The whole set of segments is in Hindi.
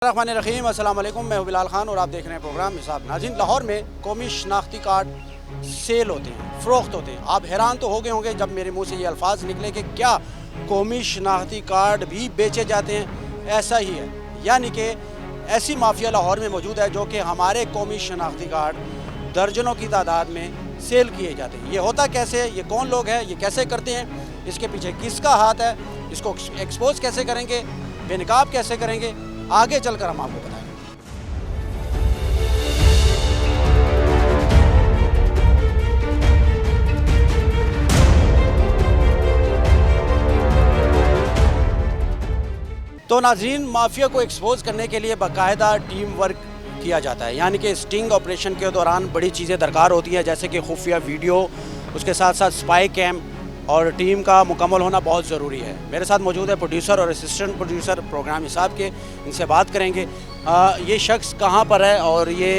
रहीम अस्सलाम वालेकुम, मैं हूं बिलाल खान और आप देख रहे हैं प्रोग्राम हिसाब। नाज़रीन, लाहौर में कौमी शनाख्ती कार्ड सेल होते हैं, फ़रोख्त होते हैं। आप हैरान तो हो गए होंगे जब मेरे मुंह से ये अल्फाज निकले कि क्या कौमी शनाख्ती कार्ड भी बेचे जाते हैं। ऐसा ही है, यानी कि ऐसी माफिया लाहौर में मौजूद है जो कि हमारे कौमी शनाख्ती कार्ड दर्जनों की तादाद में सेल किए जाते हैं। ये होता कैसे, ये कौन लोग हैं, ये कैसे करते हैं, इसके पीछे किसका हाथ है, इसको एक्सपोज कैसे करेंगे, बेनकाब कैसे करेंगे, आगे चलकर हम आपको बताएंगे। तो नाज़रीन, माफिया को एक्सपोज करने के लिए बाकायदा टीम वर्क किया जाता है, यानी कि स्टिंग ऑपरेशन के दौरान बड़ी चीज़ें दरकार होती हैं, जैसे कि खुफिया वीडियो, उसके साथ साथ स्पाई कैम और टीम का मुकम्मल होना बहुत ज़रूरी है। मेरे साथ मौजूद है प्रोड्यूसर और असिस्टेंट प्रोड्यूसर प्रोग्राम हिसाब के, इनसे बात करेंगे। ये शख्स कहाँ पर है और ये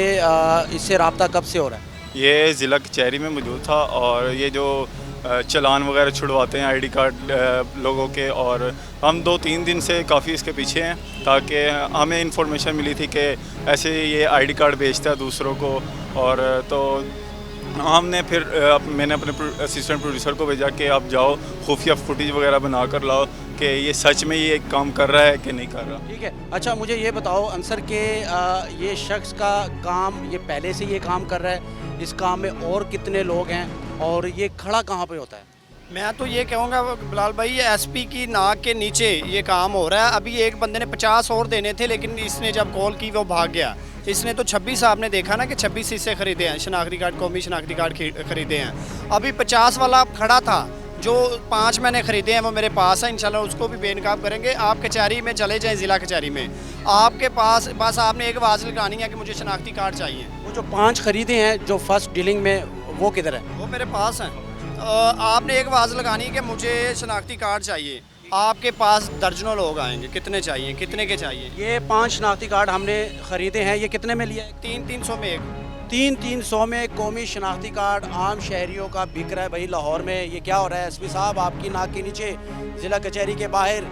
इससे रब्ता कब से हो रहा है? ये ज़िला कचहरी में मौजूद था और ये जो चलान वगैरह छुड़वाते हैं आईडी कार्ड लोगों के, और हम 2-3 दिन से काफ़ी इसके पीछे हैं, ताकि हमें इंफॉर्मेशन मिली थी कि ऐसे ये आईडी कार्ड बेचता है दूसरों को। और तो हमने फिर मैंने अपने असिस्टेंट प्रोड्यूसर को भेजा कि आप जाओ खुफिया फुटेज वगैरह बना कर लाओ कि ये सच में ये काम कर रहा है कि नहीं कर रहा। ठीक है, अच्छा मुझे ये बताओ अंसर के ये शख्स का काम, ये पहले से ये काम कर रहा है, इस काम में और कितने लोग हैं और ये खड़ा कहाँ पे होता है? मैं तो ये कहूँगा बिलाल भाई, ये एसपी की नाक के नीचे ये काम हो रहा है। अभी एक बंदे ने 50 और देने थे, लेकिन इसने जब कॉल की वो भाग गया। इसने तो 26 आपने देखा ना कि 26 इससे ख़रीदे हैं शनाख्ती कार्ड, कौमी शनाख्ती कार्ड ख़रीदे हैं। अभी 50 वाला खड़ा था, जो 5 मैंने ख़रीदे हैं वो मेरे पास है, इंशाल्लाह उसको भी बेनकाब करेंगे। आप कचहरी में चले जाएँ, ज़िला कचहरी में आपके पास बस आपने एक आवाज़ लगानी है कि मुझे शनाख्ती कार्ड चाहिए। वो जो 5 ख़रीदे हैं जो फर्स्ट डीलिंग में, वो किधर है? वो मेरे पास हैं। आपने एक आवाज़ लगानी है कि मुझे शनाख्ती कार्ड चाहिए। आपके पास दर्जनों लोग आएंगे, कितने चाहिए, कितने के चाहिए? ये 5 शनाख्ती कार्ड हमने ख़रीदे हैं, ये कितने में लिया है? 300 में एक। 300 में कौमी शनाख्ती कार्ड आम शहरियों का बिक रहा है भाई लाहौर में। ये क्या हो रहा है एसपी साहब? आपकी नाक के नीचे ज़िला कचहरी के बाहर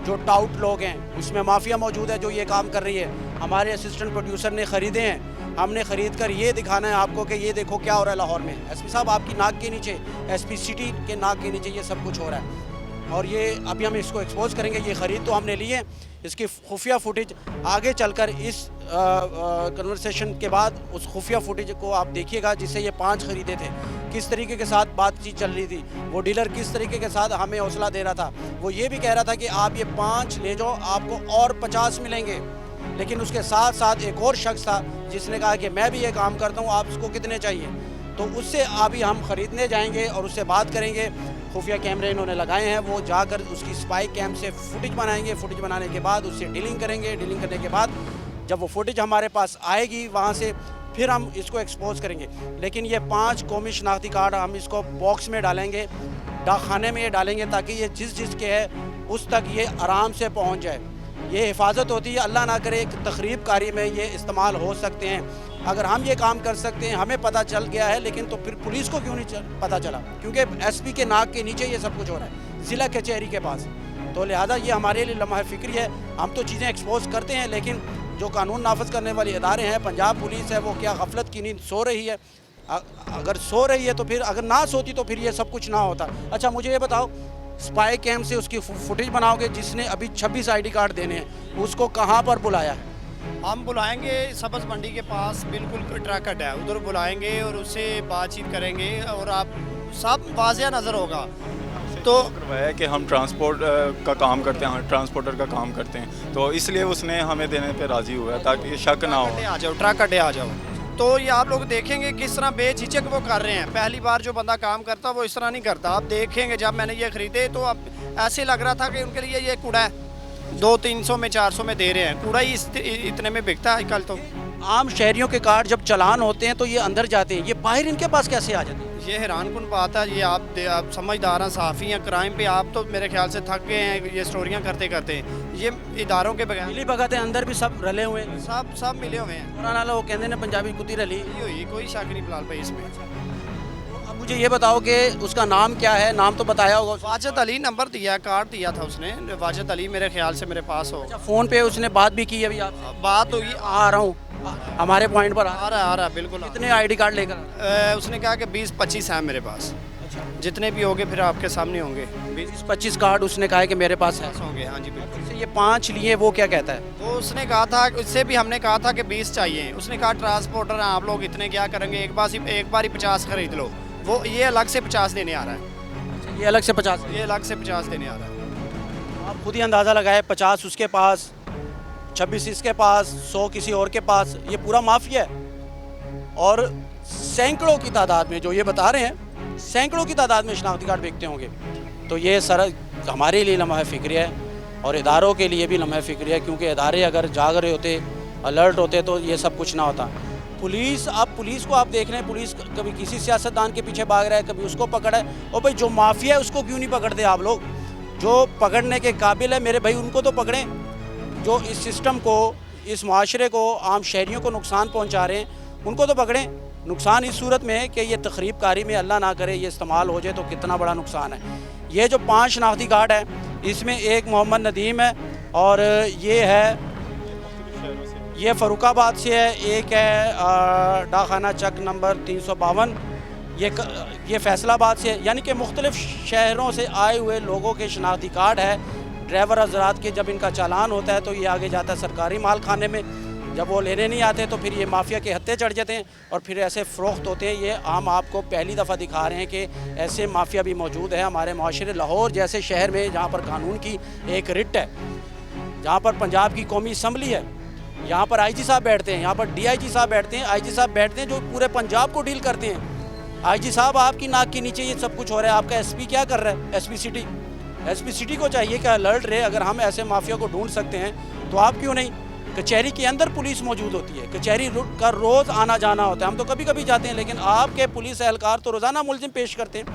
जो टाउट लोग हैं उसमें माफिया मौजूद है जो ये काम कर रही है। हमारे असिस्टेंट प्रोड्यूसर ने ख़रीदे हैं, हमने ख़रीद कर ये दिखाना है आपको कि ये देखो क्या हो रहा है लाहौर में। एसपी साहब आपकी नाक के नीचे, एसपी सिटी के नाक के नीचे ये सब कुछ हो रहा है और ये अभी हम इसको एक्सपोज करेंगे। ये ख़रीद तो हमने ली है, इसकी खुफिया फुटेज आगे चलकर इस कन्वर्सेशन के बाद उस खुफिया फुटेज को आप देखिएगा जिससे ये 5 ख़रीदे थे, किस तरीके के साथ बातचीत चल रही थी, वो डीलर किस तरीके के साथ हमें हौसला दे रहा था। वो ये भी कह रहा था कि आप ये 5 ले जाओ, आपको और 50 मिलेंगे। लेकिन उसके साथ साथ एक और शख्स था जिसने कहा कि मैं भी ये काम करता हूँ, आप इसको कितने चाहिए। तो उससे अभी हम ख़रीदने जाएंगे और उससे बात करेंगे। खुफिया कैमरे इन्होंने लगाए हैं, वो जाकर उसकी स्पाई कैम से फुटेज बनाएंगे। फुटेज बनाने के बाद उससे डीलिंग करेंगे। डीलिंग करने के बाद जब वो फुटेज हमारे पास आएगी वहाँ से फिर हम इसको एक्सपोज करेंगे। लेकिन ये 5 कौमी शनाख्ती कार्ड हम इसको बॉक्स में डालेंगे, डाकखाने में ये डालेंगे, ताकि ये जिस के है उस तक ये आराम से पहुँच जाए। ये हिफाजत होती है, अल्लाह ना करे एक तकरीब कारी में ये इस्तेमाल हो सकते हैं। अगर हम ये काम कर सकते हैं, हमें पता चल गया है, लेकिन तो फिर पुलिस को क्यों नहीं पता चला? क्योंकि एसपी के नाक के नीचे ये सब कुछ हो रहा है, ज़िला कचहरी के पास। तो लिहाजा ये हमारे लिए लम्हा फ़िक्री है। हम तो चीज़ें एक्सपोज करते हैं, लेकिन जो कानून नाफज करने वाले इदारे हैं, पंजाब पुलिस है, वो क्या गफलत की नींद सो रही है? अगर सो रही है तो फिर, अगर ना सोती तो फिर ये सब कुछ ना होता। अच्छा मुझे ये बताओ, स्पाई कैम से उसकी फुटेज बनाओगे, जिसने अभी 26 आईडी कार्ड देने हैं, उसको कहाँ पर बुलाया है? हम बुलाएंगे सब्ज़ मंडी के पास, बिल्कुल ट्रक अड्डा है, उधर बुलाएंगे और उससे बातचीत करेंगे और आप सब वाज़िया नज़र होगा। तो करवाया कि हम ट्रांसपोर्ट का काम करते हैं, ट्रांसपोर्टर का काम करते हैं, तो इसलिए उसने हमें देने पे राज़ी हुआ है ताकि शक ना हो। आ जाओ, ट्रक अड्डे आ जाओ। तो ये आप लोग देखेंगे किस तरह बेझिझक वो कर रहे हैं। पहली बार जो बंदा काम करता वो इस तरह नहीं करता। आप देखेंगे जब मैंने ये ख़रीदे तो अब ऐसे लग रहा था कि उनके लिए ये कूड़ा है, 200-300 में 400 में दे रहे हैं। कूड़ा ही इतने में बिकता है आजकल। तो आम शहरियों के कार्ड जब चलान होते हैं तो ये अंदर जाते हैं, ये बाहर इनके पास कैसे आ जाते हैं? ये हैरान कुन बात है। ये आप समझदार हैं, सहाफ़ी हैं, क्राइम पे आप तो मेरे ख्याल से थक गए हैं ये स्टोरियाँ करते करते। ये इदारों के बगैर मिली भगत है, अंदर भी सब रले हुए हैं, सब मिले हुए हैं। पुराना लोग कहते हैं ना पंजाबी कुत्ती रली। ये हुई, कोई शक नहीं बिलाल भाई इसमें। अब मुझे ये बताओ कि उसका नाम क्या है, नाम तो बताया होगा उसने। वाजिद अली नंबर दिया, कार्ड दिया था उसने, वाजिद अली मेरे ख्याल से मेरे पास हो। अच्छा, फ़ोन पे उसने बात भी की अभी आप? बात हुई, आ रहा हूँ हमारे पॉइंट पर आ रहा बिल्कुल। कितने आईडी कार्ड लेकर आ रहा है? उसने कहा कि 20-25 हैं मेरे पास, अच्छा, जितने भी होंगे फिर आपके सामने होंगे। 20-25 कार्ड उसने कहा है कि मेरे पास है। होंगे, हाँ जी बिल्कुल। तो ये 5 लिए, वो क्या कहता है? वो उसने कहा था, उससे भी हमने कहा था कि 20 चाहिए। उसने कहा ट्रांसपोर्टर हैं आप लोग, इतने क्या करेंगे, एक बार ही 50 खरीद लो। वो ये अलग से 50 देने आ रहा है, ये अलग से 50, ये अलग से 50 देने आ रहा है। आप खुद ही अंदाज़ा लगाए, 50 उसके पास, 26 इसके पास, 100 किसी और के पास। ये पूरा माफिया है। और सैकड़ों की तादाद में, जो ये बता रहे हैं, सैकड़ों की तादाद में शनाख्ती कार्ड बेचते होंगे। तो ये सर हमारे लिए लम्हा फ़िक्र है और इदारों के लिए भी लम्हा फ़िक्र है, क्योंकि इदारे अगर जाग रहे होते, अलर्ट होते, तो ये सब कुछ ना होता। पुलिस, अब पुलिस को आप देख रहे हैं, पुलिस कभी किसी सियासतदान के पीछे भाग रहा है, कभी उसको पकड़ा है। और भाई जो माफिया है उसको क्यों नहीं पकड़ते आप लोग? जो पकड़ने के काबिल है मेरे भाई, उनको तो पकड़ें। जो इस सिस्टम को, इस माशरे को, आम शहरियों को नुकसान पहुंचा रहे हैं, उनको तो पकड़ें। नुकसान इस सूरत में है कि ये तखरीब कारी में अल्लाह ना करे ये इस्तेमाल हो जाए तो कितना बड़ा नुकसान है। ये जो 5 शनाख्ती कार्ड है, इसमें एक मोहम्मद नदीम है और ये है, ये फ़रुखाबाद से है, एक है डाखाना चक नंबर 352, ये फैसलाबाद से है। यानी कि मुख्तलिफ़ शहरों से आए हुए लोगों के शनाख्ती कार्ड है। ड्राइवर हजरात के जब इनका चालान होता है तो ये आगे जाता है सरकारी माल खाने में, जब वो लेने नहीं आते तो फिर ये माफिया के हत्थे चढ़ जाते हैं और फिर ऐसे फ़रोख्त होते हैं। ये हम आपको पहली दफ़ा दिखा रहे हैं कि ऐसे माफिया भी मौजूद है हमारे माशरे। लाहौर जैसे शहर में, जहाँ पर कानून की एक रिट है, जहाँ पर पंजाब की कौमी असम्बली है, यहाँ पर IG साहब बैठते हैं, यहाँ पर DIG साहब बैठते हैं, IG साहब बैठते हैं, जो पूरे पंजाब को डील करते हैं। IG साहब आपकी नाक के नीचे ये सब कुछ हो रहा है। आपका SP क्या कर रहा है? SP सिटी को चाहिए कि अलर्ट रहे। अगर हम ऐसे माफिया को ढूंढ सकते हैं तो आप क्यों नहीं? कचहरी के अंदर पुलिस मौजूद होती है, कचहरी का रोज़ आना जाना होता है। हम तो कभी कभी जाते हैं, लेकिन आपके पुलिस एहलकार तो रोज़ाना मुलजिम पेश करते हैं,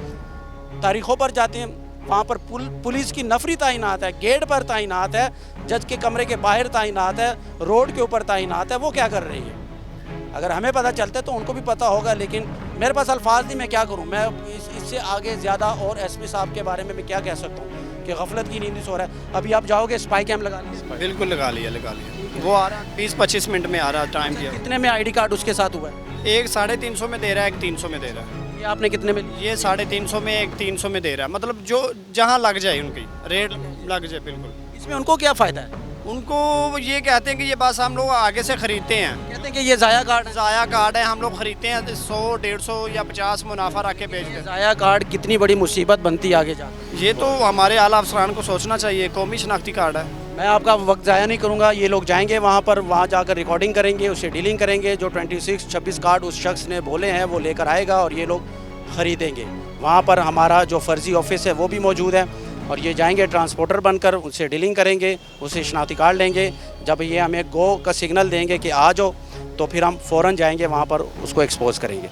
तारीखों पर जाते हैं, वहाँ पर पुलिस की नफरी तैनात है, गेट पर तैनात है, जज के कमरे के बाहर तैनात है, रोड के ऊपर तैनात है। वो क्या कर रही है? अगर हमें पता चलता है तो उनको भी पता होगा, लेकिन मेरे पास अल्फाज नहीं, मैं क्या करूँ? मैं इससे आगे ज़्यादा और SP साहब के बारे में मैं क्या कह सकता हूँ कि गफलत की नींद सो रहा है। अभी आप जाओगे स्पाई कैम लगा लिया? बिल्कुल लगा लिया। वो आ रहा है 20-25 मिनट में आ रहा है, टाइम दिया। कितने में ID कार्ड उसके साथ हुआ है? एक 350 में दे रहा है, एक 300 में दे रहा है। ये आपने कितने में लिया? ये 350 में, एक 300 में दे रहा है। मतलब जो जहाँ लग जाए उनकी रेट लग जाए। बिल्कुल। इसमें उनको क्या फ़ायदा है? उनको ये कहते हैं कि ये बस हम लोग आगे से ख़रीदते हैं, कहते हैं कि ये ज़ाया कार्ड है। ज़ाया कार्ड है, हम लोग ख़रीदते हैं 100, 150 या 50 मुनाफा रख के बेचते हैं। ज़ाया कार्ड कितनी बड़ी मुसीबत बनती है आगे जाकर। ये तो हमारे आला अफसरान को सोचना चाहिए। कौमी शनाख्ती कार्ड है। मैं आपका वक्त ज़ाया नहीं करूँगा। ये लोग जाएंगे वहाँ पर, वहाँ जाकर रिकॉर्डिंग करेंगे, उससे डीलिंग करेंगे। जो 26 कार्ड उस शख्स ने बोले हैं वो लेकर आएगा और ये लोग ख़रीदेंगे। वहाँ पर हमारा जो फ़र्जी ऑफिस है वो भी मौजूद है और ये जाएंगे ट्रांसपोर्टर बनकर, उससे डीलिंग करेंगे, उससे शनाख्ती कार्ड लेंगे। जब ये हमें गो का सिग्नल देंगे कि आ जाओ, तो फिर हम फ़ौरन जाएंगे वहाँ पर, उसको एक्सपोज करेंगे।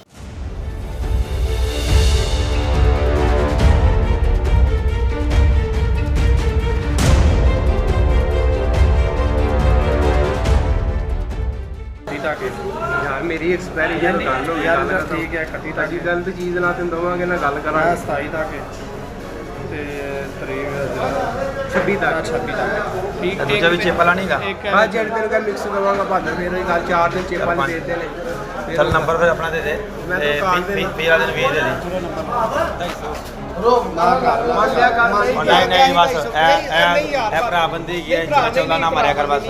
यार मेरी एक्सपीरियंस कर लो यार, ठीक है। कटी तक गलत चीज़ ना तेन दवांगे ना गल करा। 27 तक ते तरीक 26 तक ठीक। दूजा भी चेप वाला नहीं गा। हाँ जेड तेन का मिक्स दवांगा भादर फिर गल 4 दिन चेप वाले देते ने। चल नंबर फिर अपना दे दे, पी वाले दिन 20 दे दी। नहीं नहीं बस ए भरा बंदी की है, चौला ना मारिया कर बस।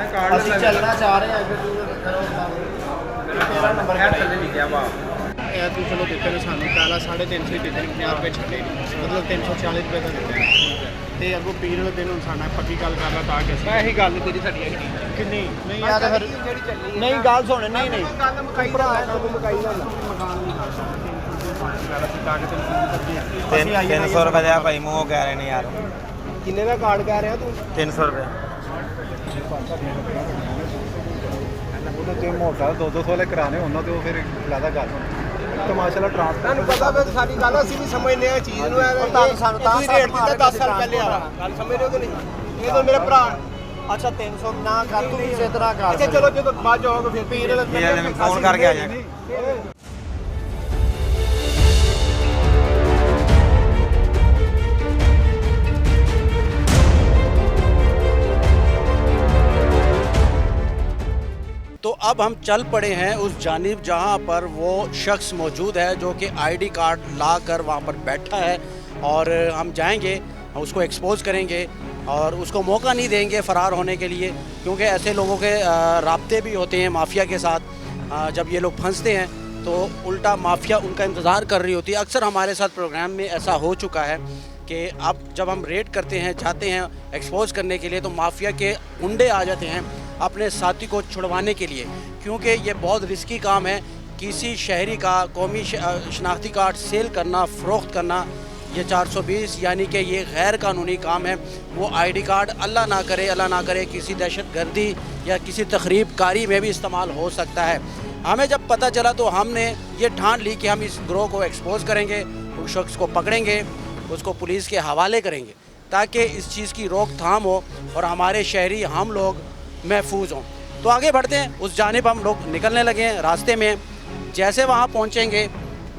ਅਸੀਂ ਚੱਲਣਾ ਚਾਹ ਰਹੇ ਹਾਂ, ਤੇਰਾ ਨੰਬਰ थले लिखा वा ਇਹ ਤੂੰ ਚਲੋ ਦਿੱਤੇ ਨੇ ਸਾਨੂੰ ਪਹਿਲਾਂ 350 ਹੀ ਦਿੱਤੇ ਨੇ, 50 ਰੁਪਏ ਛੱਡੇ, ਮਤਲਬ 340 ਰੁਪਏ ਦਾ ਦਿੱਤੇ ਨੇ। ਤੇ ਅੱਗੋਂ ਪੀਰ ਵਾਲੇ ਦਿਨ ਹੁਣ ਸਾਡਾ ਪੱਕੀ ਗੱਲ ਕਰਦਾ ਤਾਂ ਕਿ ਅਸੀਂ ਇਹੀ ਗੱਲ ਤੇਰੀ ਸਾਡੀ ਹੈਗੀ ਕਿੰਨੀ ਨਹੀਂ ਆ ਤਾਂ ਫਿਰ ਜਿਹੜੀ ਚੱਲੀ ਨਹੀਂ ਗੱਲ ਸੁਣ। ਨਹੀਂ ਨਹੀਂ ਗੱਲ ਮੁਕਾਈ ਭਰਾ ਤੂੰ ਮੁਕਾਈ ਨਾ ਮਕਾਨ ਨਹੀਂ ਕਰਦਾ 300 ਰੁਪਏ ਦਾ ਭਾਈ ਮੂੰਹ ਕਹਿ ਰਹੇ ਨੇ ਯਾਰ। किन्ने का कार्ड कह रहा तू? 300 रुपये ਜੇ ਮੋਟਾ 200 ਵਾਲੇ ਕਰਾਣੇ ਉਹਨਾਂ ਤੇ ਉਹ ਫਿਰ ਜ਼ਿਆਦਾ ਗੱਲ ਤਮਾਸ਼ਾ ਦਾ ਟ੍ਰਾਂਸਫਰ ਤੁਹਾਨੂੰ ਪਤਾ ਵੇ ਸਾਡੀ ਗੱਲ ਅਸੀਂ ਵੀ ਸਮਝਦੇ ਆ ਚੀਜ਼ ਨੂੰ। ਸਾਨੂੰ ਤਾਂ ਤੁਸੀਂ ਰੇਟ ਦਿੱਤਾ 10 ਸਾਲ ਪਹਿਲੇ ਆ ਗੱਲ ਸਮਝ ਰਹੇ ਹੋ ਕਿ ਨਹੀਂ? ਇਹ ਤਾਂ ਮੇਰੇ ਭਰਾ ਅੱਛਾ 300 ਨਾ ਕਰ ਤੂੰ ਇਸੇ ਤਰ੍ਹਾਂ ਕਰ। ਅੱਛਾ ਚਲੋ ਜਦੋਂ ਬਾਅਦ ਜਾਓਗੇ ਫਿਰ ਪੀਰ ये मैं फोन करके आ जाएगा। तो अब हम चल पड़े हैं उस जानिब जहां पर वो शख्स मौजूद है जो कि आईडी कार्ड ला कर वहाँ पर बैठा है, और हम जाएंगे, उसको एक्सपोज करेंगे और उसको मौका नहीं देंगे फ़रार होने के लिए, क्योंकि ऐसे लोगों के राब्ते भी होते हैं माफिया के साथ। जब ये लोग फंसते हैं तो उल्टा माफिया उनका इंतज़ार कर रही होती है। अक्सर हमारे साथ प्रोग्राम में ऐसा हो चुका है कि अब जब हम रेड करते हैं, जाते हैं एक्सपोज करने के लिए, तो माफिया के गुंडे आ जाते हैं अपने साथी को छुड़वाने के लिए, क्योंकि ये बहुत रिस्की काम है। किसी शहरी का कौमी शनाख्ती कार्ड सेल करना, फ़रोख्त करना, ये 420 यानी कि ये गैर कानूनी काम है। वो आईडी कार्ड अल्लाह ना करे किसी दहशत गर्दी या किसी तखरीब कारी में भी इस्तेमाल हो सकता है। हमें जब पता चला तो हमने ये ठान ली कि हम इस ग्रोह को एक्सपोज करेंगे, उस शख्स को पकड़ेंगे, उसको पुलिस के हवाले करेंगे, ताकि इस चीज़ की रोकथाम हो और हमारे शहरी, हम लोग महफूज हों। तो आगे बढ़ते हैं, उस जानिब हम लोग निकलने लगे हैं। रास्ते में जैसे वहाँ पहुँचेंगे,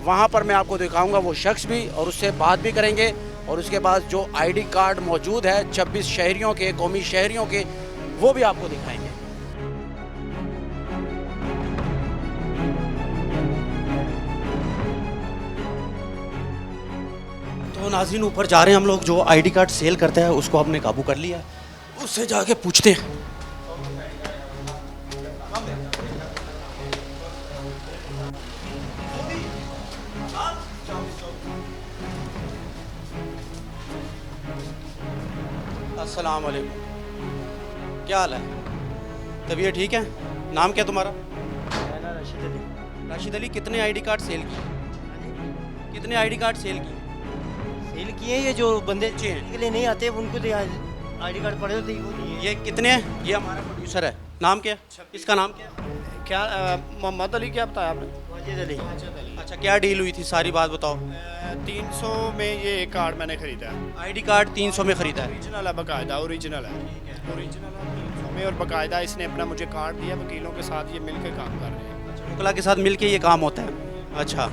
वहाँ पर मैं आपको दिखाऊंगा वो शख्स भी, और उससे बात भी करेंगे, और उसके बाद जो आईडी कार्ड मौजूद है 26 शहरियों के, कौमी शहरियों के, वो भी आपको दिखाएंगे। तो नाज़रीन, ऊपर जा रहे हैं हम लोग। जो आईडी कार्ड सेल करता है उसको हमने काबू कर लिया, उससे जाके पूछते हैं। अस्सलाम वालेकुम, क्या हाल है? तबीयत ठीक है? नाम क्या तुम्हारा? राशिद अली। राशिद अली, कितने आईडी कार्ड सेल किए? कितने आईडी कार्ड सेल किए? सेल किए ये जो बंदे अच्छे हैं। के लिए नहीं आते उनको तो आईडी कार्ड पड़े होते वो नहीं है। ये कितने हैं? ये हमारा प्रोड्यूसर है, नाम क्या है? इसका नाम क्या है? क्या मोहम्मद अली क्या बताया आपने? वाजिद अली। अच्छा, क्या डील हुई थी, सारी बात बताओ। 300 में ये एक कार्ड मैंने ख़रीदा है। आईडी कार्ड 300 में ख़रीदा है? ओरिजिनल है, बाकायदा ओरिजिनल है। ओरिजिनल है 300 में, और बाकायदा इसने अपना मुझे कार्ड दिया। वकीलों के साथ ये मिलकर काम कर रहे हैं। वकला के साथ मिलके ये काम होता है? अच्छा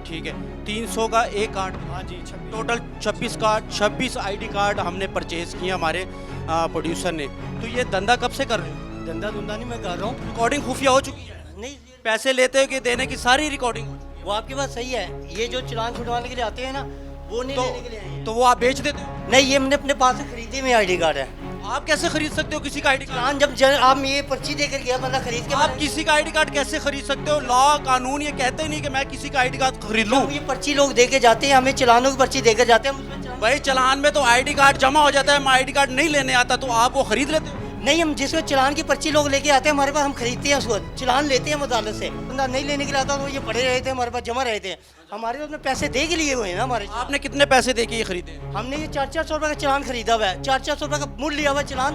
ठीक है। 300 का एक कार्ड? हाँ जी, टोटल 26 कार्ड, 26 आईडी कार्ड हमने परचेज़ किए हमारे प्रोड्यूसर ने। तो ये धंधा कब से कर रहे हो? धंधा धुंधा नहीं मैं कर रहा हूँ। रिकॉर्डिंग खुफिया हो चुकी है? नहीं, पैसे लेते हो कि देने की सारी रिकॉर्डिंग हो चुकी वो आपकी बात सही है। ये जो चलान छुड़वाने के लिए आते हैं ना, वो नहीं लेने के लिए आए है? हैं। तो वो आप बेच देते हो? नहीं, ये मैंने अपने पास से खरीदे में आईडी कार्ड है। आप कैसे खरीद सकते हो किसी का आईडी कार्ड? चलान आप ये पर्ची देकर गया बंदा खरीद के। आप किसी का आईडी कार्ड कैसे खरीद सकते हो? लॉ कानून ये कहते ही नहीं कि मैं किसी का आईडी कार्ड खरीद लूं। ये पर्ची लोग देके जाते हैं, हमें चलानों की पर्ची देकर जाते हैं, हम उसमें चलान। भाई चलान में तो आईडी कार्ड जमा हो जाता है, मैं आईडी कार्ड नहीं लेने आता, तो आप वो खरीद लेते हो? नहीं, हम जिसको चलान की पर्ची लोग लेके आते हैं हमारे पास, हम खरीदते हैं उसको, चलान लेते हैं अदालत से। बंदा नहीं लेने के लिए आता तो ये पड़े रहते हैं हमारे पास, जमा रहते हैं हमारे पास। पैसे दे के लिए हुए हैं ना हमारे। आपने कितने पैसे दे के ये खरीदे? हमने ये 400 रुपये का चलान खरीदा हुआ है, 400 रुपये का मूल्य लिया हुआ है चलान।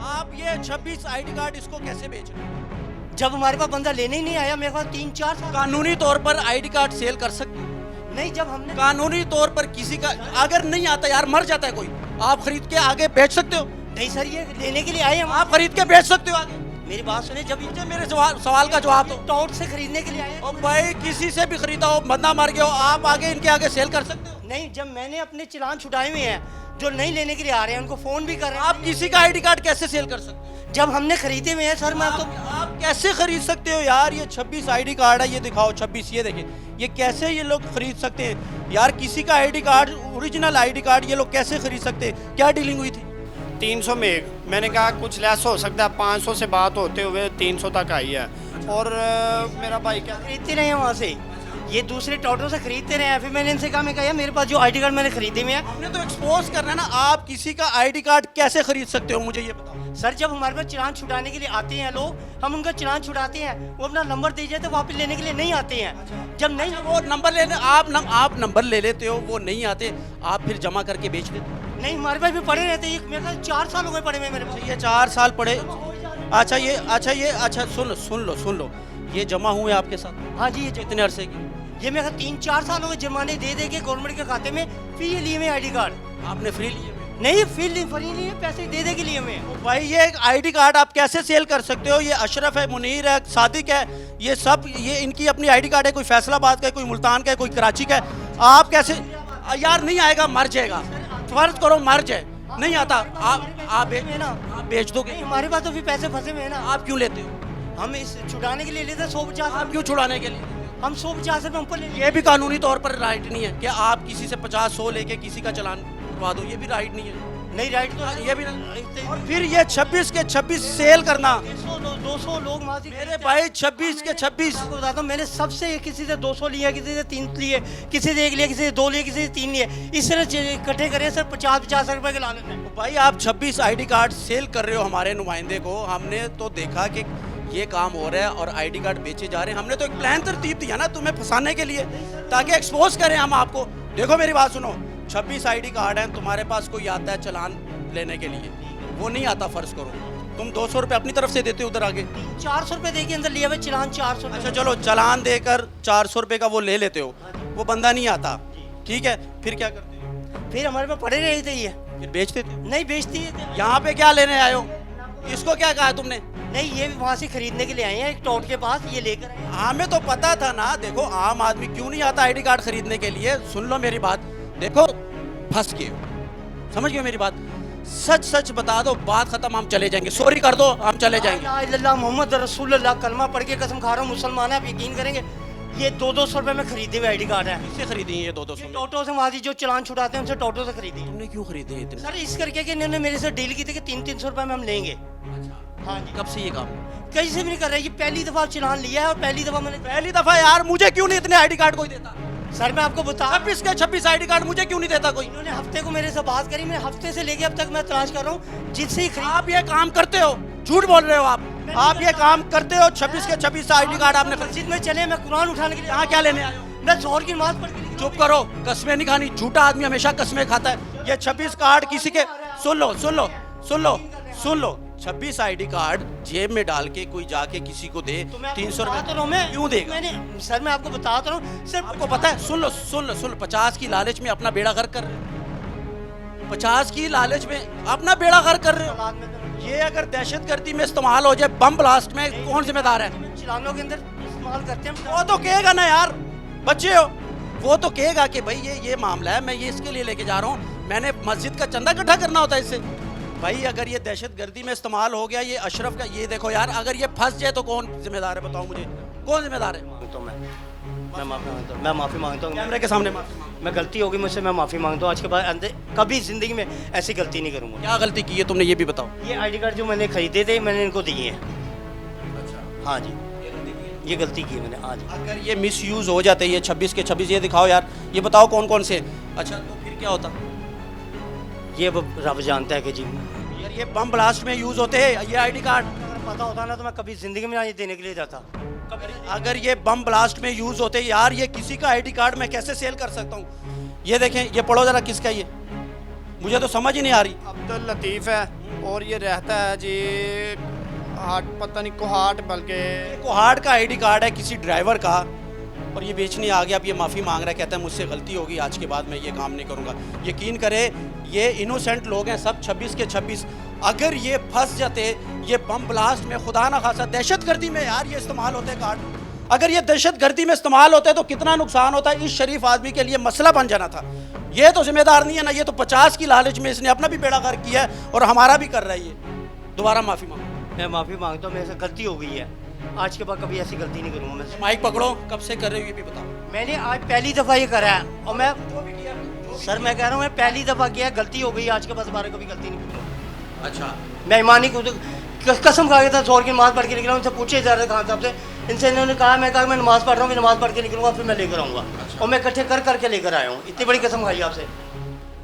आप ये 26 आईडी कार्ड इसको कैसे बेच रहे हो? जब हमारे पास बंदा लेने ही नहीं आया, मेरे पास 3-4 साल। कानूनी तौर पर आईडी कार्ड सेल कर सकते हो? नहीं, जब हमने कानूनी तौर पर किसी का अगर नहीं आता, यार मर जाता है कोई, आप खरीद के आगे बेच सकते हो? नहीं सर, ये लेने के लिए आए हम। आप खरीद के बेच सकते हो आगे? मेरी बात सुने, जब मुझे मेरे सवाल का जवाब दो। टॉट से खरीदने के लिए आए। और भाई किसी से भी खरीदा हो, बंदा मर गया हो, आप आगे इनके आगे सेल कर सकते हो? नहीं, जब मैंने अपने चलान छुटाए हुए हैं, जो नहीं लेने के लिए आ रहे हैं उनको फोन भी कर रहे हैं। आप किसी का आईडी कार्ड कैसे सेल कर सकते हो? जब हमने खरीदे हुए हैं सर, मैं तो आप कैसे खरीद सकते हो यार? ये 26 आईडी कार्ड है, ये दिखाओ 26, ये देखिए, ये कैसे ये लोग खरीद सकते हैं यार? किसी का ID card, original ID card ये लोग कैसे खरीद सकते हैं? क्या डीलिंग हुई थी? 300 में एक, मैंने कहा कुछ लेस हो सकता है, 500 से बात होते हुए 300 तक आई है। और मेरा भाई क्या खरीदते रहे हैं वहाँ से, ये दूसरे टॉटों से खरीदते रहे हैं। फिर मैंने इनसे कहा, मैं कहा मेरे पास जो आईडी कार्ड मैंने खरीदे हुए हैं। हमने तो एक्सपोज करना है ना, आप किसी का आईडी कार्ड कैसे खरीद सकते हो, मुझे ये बताओ। सर, जब हमारे पास चलान छुटाने के लिए आते हैं लोग, हम उनका चलान छुटाते हैं, वो अपना नंबर दे जाते, वापस लेने के लिए नहीं आते हैं। जब नहीं वो नंबर लेने आप नंबर ले लेते हो, वो नहीं आते, आप फिर जमा करके बेच देते हो? नहीं, हमारे पास भी पड़े रहते हैं। मेरे पास 4 साल हो गए पड़े हुए मेरे पास। ये 4 साल पड़े? अच्छा, सुन लो, ये जमा हुए आपके साथ? हाँ जी, ये कितने अरसे की? ये मेरे 3-4 साल हो गए जमाने दे के गवर्नमेंट के खाते में फ्री लिए हुए आईडी कार्ड। आपने फ्री लिए? नहीं, फ्री लिए, पैसे दे के लिए हुए। भाई ये आईडी कार्ड आप कैसे सेल कर सकते हो? ये अशरफ है, मुनीर है, सादिक है, ये सब ये इनकी अपनी आईडी कार्ड है। कोई फैसलाबाद का है, कोई मुल्तान का है, कोई कराची का है। आप कैसे? यार नहीं आएगा, मर जाएगा, फर्ज करो मर जाए, नहीं आता, आप बेच दोगे? हमारे पास तो फिर पैसे फंसे हुए हैं ना। आप क्यों लेते हो? हम इस छुड़ाने के लिए लेते 150। आप क्यों छुड़ाने के लिए? हम 150 रुपये हम पर ले ये भी कानूनी तौर पर राइट नहीं है कि आप किसी से 50-100 लेके किसी का चालान करवा दो, ये भी राइट नहीं है। नहीं राइट तो है। ये भी नहीं। और फिर ये 26 के 26 सेल करना। 200 लोग माजी मेरे भाई 26 के 26। आपको बताता हूँ, मैंने सबसे किसी से 200 लिया, किसी से 3 लिए, किसी से 1 लिया, किसी से 2 लिए, किसी से 3 लिए, इस तरह इकट्ठे करे सर 50-50 रुपए के लाने में। भाई आप 26 आईडी कार्ड सेल कर रहे हो हमारे नुमाइंदे को, हमने तो देखा कि ये काम हो रहा है और आईडी कार्ड बेचे जा रहे हैं। हमने तो एक प्लान तरतीब दिया ना तुम्हें फंसाने के लिए, ताकि एक्सपोज करें हम आपको। देखो मेरी बात सुनो, 26 आईडी कार्ड हैं, तुम्हारे पास कोई आता है चलान लेने के लिए, वो नहीं आता, फर्ज करो तुम 200 रुपये अपनी तरफ से देते हो उधर आगे, 400 रुपये देके अंदर लिया हुआ चलान 400। अच्छा चलो चलान देकर 400 रुपये का वो ले लेते हो, वो बंदा नहीं आता, ठीक है, फिर क्या करते हो? फिर हमारे पे पड़े रहे थे ये, फिर बेच देते हो। नहीं बेचती है। यहाँ पे क्या लेने आए हो? इसको क्या कहा तुमने? नहीं ये वहाँ से खरीदने के लिए आए हैं, एक टॉट के पास ये लेकर आए हैं। हमें तो पता था ना। देखो आम आदमी क्यों नहीं आता आईडी कार्ड खरीदने के लिए? सुन लो मेरी बात, देखो फंस गए हो, समझ गए मेरी बात? सच सच बता दो, बात खत्म, हम चले जाएंगे, सॉरी कर दो, हम चले जाएंगे। ला इलाहा मोहम्मद रसूलुल्लाह कलमा पढ़ के कसम खा रहा हूँ, मुसलमान है, आप यकीन करेंगे ये 200-200 रुपए में खरीदे हुए आईडी कार्ड है। किससे खरीदी ये 200 में? टोटो से माजी जो चलान छुड़ाते हैं उनसे टोटो से खरीदी। तुमने क्यों खरीदे इतने? सर इस करके कि इन्होंने मेरे से डील की थी कि 300-300 रुपए में हम लेंगे। हाँ जी। कब से ये काम? कहीं से भी नहीं कर रहे, ये पहली दफा चलान लिया है और पहली दफा मैंने। पहली दफा यार, मुझे क्यों नहीं इतने आईडी कार्ड कोई देता? सर मैं आपको बता, 26 के 26 आईडी कार्ड मुझे क्यों नहीं देता कोई? इन्होंने हफ्ते को मेरे से बात करी, मैं हफ्ते से लेके अब तक मैं तलाश कर रहा हूँ जिससे ही खरीद। आप ये काम करते हो, झूठ बोल रहे हो आप ये काम करते हो। 26 के 26 आईडी कार्ड आपने खरीदे। मस्जिद में चले, मैं कुरान उठाने के लिए। यहाँ क्या लेने आए हो? मैं जोहर की नमाज पढ़ के। चुप करो, कस्में नहीं खानी, झूठा आदमी हमेशा कस्में खाता है। ये 26 कार्ड किसी के, सुन लो सुन लो सुन लो सुन लो, 26 आईडी कार्ड जेब में डाल के कोई जाके किसी को दे 300 रुपए क्यों देगा? मैंने सर मैं आपको बताता रहा हूँ सर, आपको पता है, सुन लो सुन लो सुन लो, 50 की लालच में अपना बेड़ा गर्क कर रहे हो। 50 की लालच में अपना बेड़ा गर्क कर रहे हो। ये अगर दहशतगर्दी में इस्तेमाल हो जाए, बम ब्लास्ट में, कौन जिम्मेदार है? चलानों के अंदर इस्तेमाल करते हैं। वो तो कहेगा ना यार, बच्चे हो, वो तो कहेगा कि भाई ये मामला है, मैं ये इसके लिए लेके जा रहा हूँ, मैंने मस्जिद का चंदा इकट्ठा करना होता है इससे। भाई अगर ये दहशतगर्दी में इस्तेमाल हो गया, ये अशरफ का, ये देखो यार, अगर ये फंस जाए तो कौन जिम्मेदार है? बताओ मुझे, कौन जिम्मेदार है? तो मैं माफ़ी मांगता हूँ कैमरे के सामने माफी मांगो। मैं गलती होगी मुझसे, मैं माफ़ी मांगता हूँ। आज के बाद कभी ज़िंदगी में ऐसी गलती नहीं करूँगा। क्या गलती की है तुमने, ये भी बताओ। ये आईडी कार्ड जो मैंने खरीदे थे मैंने इनको दिए हैं। हाँ जी, ये गलती की है मैंने आज। अगर ये मिस यूज़ हो जाते, ये 26 के 26, ये दिखाओ यार, ये बताओ कौन कौन से। अच्छा तो फिर क्या होता? ये रब जानता है कि जी यार ये बम ब्लास्ट में यूज़ होते हैं ये आईडी कार्ड। अगर पता होता ना तो मैं कभी ज़िंदगी में ना ये देने के लिए जाता। अगर ये बम ब्लास्ट में यूज़ होते यार, ये किसी का आईडी कार्ड मैं कैसे सेल कर सकता हूँ? ये देखें, ये पढ़ो ज़रा, किसका ये, मुझे तो समझ ही नहीं आ रही। अब्दुल लतीफ़ है और ये रहता है जी हाट, पता नहीं कोहाट, बल्कि कोहाट का आईडी कार्ड है किसी ड्राइवर का, और ये बेचने आ गया। अब ये माफ़ी मांग रहा है, कहता है मुझसे गलती होगी, आज के बाद मैं ये काम नहीं करूँगा। यकीन करे ये इनोसेंट लोग हैं सब, 26 के 26। अगर ये फंस जाते, ये बम ब्लास्ट में, खुदा ना खासा दहशतगर्दी में यार ये इस्तेमाल होते हैं कार्ड, अगर ये दहशतगर्दी में इस्तेमाल होता है तो कितना नुकसान होता है। इस शरीफ आदमी के लिए मसला बन जाना था। ये तो जिम्मेदार नहीं है ना, ये तो 50 की लालच में इसने अपना भी बेड़ा गर्क किया है और हमारा भी कर रहा है। ये दोबारा माफ़ी मांगो। मैं माफ़ी मांगता हूँ, मेरे से गलती हो गई है, आज के बाद कभी ऐसी गलती नहीं करूँगा मैं। माइक पकड़ो, कब से कर रहे हो ये भी बताओ। मैंने आज पहली दफ़ा ये करा है और मैं सर मैं कह रहा हूँ मैं पहली दफ़ा किया, गलती हो गई, आज के बाद दोबारा कभी गलती नहीं करूँगा। अच्छा मैं ईमानी को कसम खा के था, जोर की नमाज़ पढ़ के निकला, उनसे पूछे जा रहे खान साहब से, इनसे इन्होंने कहा, मैं कहा मैं नमाज़ पढ़ रहा हूँ, नमाज़ पढ़ के निकलूँगा फिर मैं लेकर आऊँगा। और मैं इकट्ठे कर करके लेकर आया हूँ, इतनी बड़ी कसम खाई आपसे।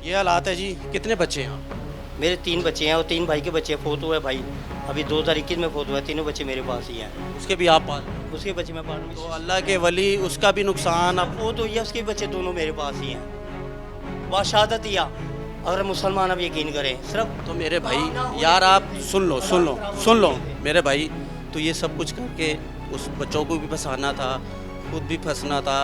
ये हालात है जी। कितने बच्चे हैं? मेरे 3 बच्चे हैं और 3 भाई के बच्चे, फोत हुआ है भाई, अभी 2021 में फोत हुआ है, तीनों बच्चे मेरे पास ही हैं। उसके भी आप पाल? उसके बच्चे मैं पाल रहा तो हूँ। अल्लाह के वली, उसका भी नुकसान। अब वो तो ये उसके बच्चे दोनों मेरे पास ही हैं। वह शहादत या अगर मुसलमान अब यकीन करें सिर्फ। तो मेरे भाई यार, आप सुन लो सुन लो सुन लो मेरे भाई, तो ये सब कुछ करके उस बच्चों को भी फंसाना था, खुद भी फंसना था।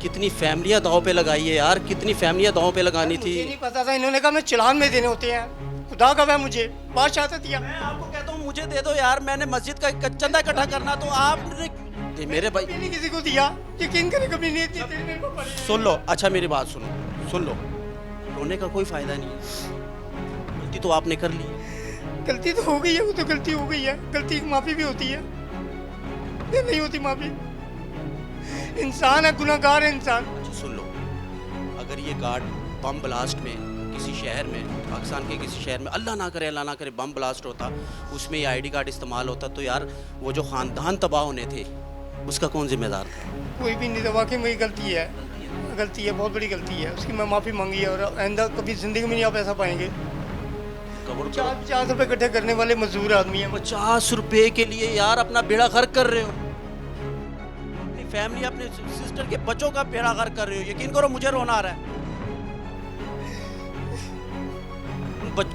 कितनी फैमिलियाँ दांव पे लगाई है यार, कितनी फैमिलियाँ दांव पे लगानी थी। मुझे नहीं पता था, इन्होंने कहा मैं चलान में देने होते हैं, खुदा का है मुझे बात शहादत या। मैं आपको कहता हूँ मुझे दे दो यार, मैंने मस्जिद का चंदा इकट्ठा करना, तो आपने दे मेरे भाई। मैंने किसी को दिया, यकीन करें कभी नहीं दिया, मेरे को पड़े। सुन लो, अच्छा मेरी बात सुनो, सुन लो, रोने का कोई फायदा नहीं है, गलती तो आपने कर ली है। गलती तो हो गई है, वो तो गलती हो गई है, गलती की माफ़ी भी होती है। ये नहीं होती माफ़ी। इंसान है, गुनहगार है इंसान। अच्छा सुन लो, अगर ये गार्ड बम ब्लास्ट में किसी शहर में, पाकिस्तान के किसी शहर में, अल्लाह ना करे बम ब्लास्ट होता, उसमें ये आईडी कार्ड इस्तेमाल होता, तो यार वो जो ख़ानदान तबाह होने थे उसका कौन जिम्मेदार था? कोई भी नहीं था, वाकई मेरी गलती है, बहुत बड़ी गलती है। उसकी मैं माफ़ी मांगी है और आइंदा कभी ज़िंदगी में नहीं आप ऐसा पाएंगे। कब्र 50 रुपये इकट्ठे करने वाले मजदूर आदमी हैं। 50 रुपए के लिए यार अपना बेड़ा गर्क कर रहे हो, अपनी फैमिली, अपने सिस्टर के बच्चों का बेड़ा गर्क कर रहे हो। यकीन करो मुझे रोना आ रहा है।